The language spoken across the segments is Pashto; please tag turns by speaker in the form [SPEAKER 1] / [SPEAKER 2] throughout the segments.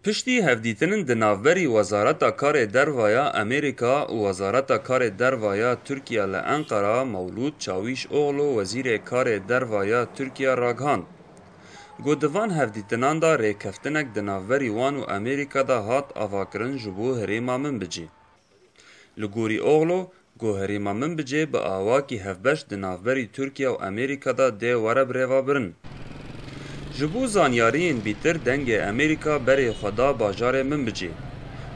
[SPEAKER 1] پشتی هفدیتنین د ناوبری وزارتا کار درویا امریکا و وزارتا کار درویا ترکیه لانقره مولود چاویش اوغلو وزیر کار درویا ترکیه راگهاند. گودوان هفدیتنان دا ریکفتنک د ناوبری وان و امریکا دا هات آواکرن جبو هریما من بجی. لگوری اوغلو گو هریما من بجی با آواکی هفبش د ناوبری ترکیه و امریکا دا ده ورب ریوا برن. جبو زانیارین بیتر دنگ امریکا بری خدا باجار من بجی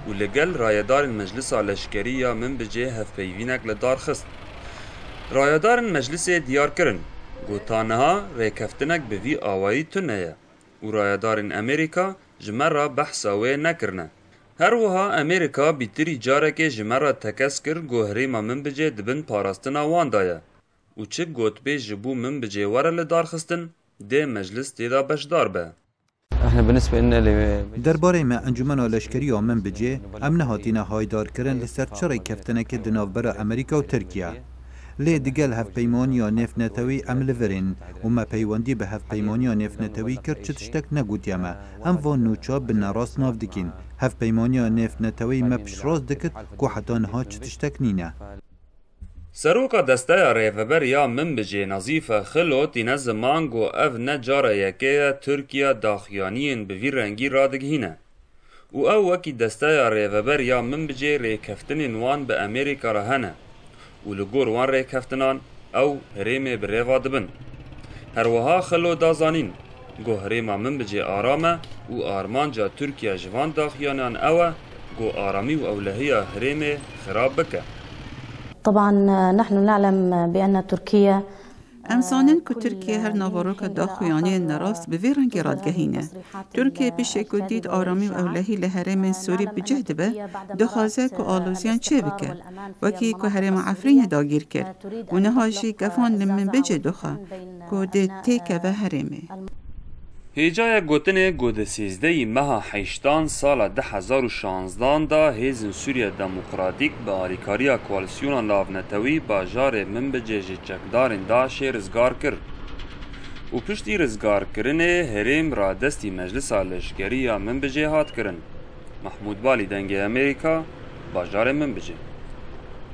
[SPEAKER 1] و لگل رایدار مجلس لشکری یا من بجی هف پیوینک لدار خست. رایدار مجلس دیار کرن گوتانها ریکفتنک به وی آوایی تنه و رایدار امریکا جمرا بحثا وی نکرنه. هر وها امریکا بیتری جارک جمرا تکس کر گوهری ما من بجی دبن پاراستنا وان دایه و چه گوت به جبو من بجی وره لدار خستن ده مجلس تیدا بشدار به.
[SPEAKER 2] درباره ما انجمن لشکری و من بجی ام نهاتینا هایدار کرن لسر چرای کفتنک دناوبر امریکا و ترکیه. لی دیگل هف پیمانی یا نف نتوی عمل ورین و ما پیوندی به هف پیمانی یا نف نتوی کرد چه تشتک نگوتیم ام وان نوچا به نراس ناف دکین هف پیمانی یا نف نتوی ما پشراز دکت که حتی نها چه تشتک نینه.
[SPEAKER 1] سروکا دسته ریوبر یا من بجی نظیف خلو تینه زمان گو اف نجاره یکه ترکیه داخیانین به وی رنگی رادگهینه. و او وکی دسته ریوبر یا من بجی ریکفتنین وان به امریکا رهنه. و لگور وان ریکفتنان او هریمه بریوا دبن. هر وها خلو دازانین گو هریما من بجی آرامه و آرمانجا ترکیه جوان داخیانان اوه گو آرامی و اولهی هریمه خراب بکه.
[SPEAKER 3] طبعا نحن نعلم بأن تركيا
[SPEAKER 4] امسانن که ترکیه هر نواروک داخویانی نراست به ویرنگی رادگهینه. ترکیه پیشه که دید آرامی و اولهی لحرم سوری بجهد به دخوازه که آلوزیان چه بکه وکی که حرم عفرین داگیر کرد و نهاشی گفان لمن بجه دخوا که ده تیکه و حرمه.
[SPEAKER 1] هیجای گوتنه گود 13 ماه 8 سال 2016 دا هیزن سوریه دموکراتیک به آریکاریا کوالسیون لاونتوی باجار من بجه چکدارن داشه رزگار کر. و پشتی رزگار کرنه هریم را دستی مجلس لشکری من بجه هات کرن. محمود بالی دنگ امریکا باجار من بجه.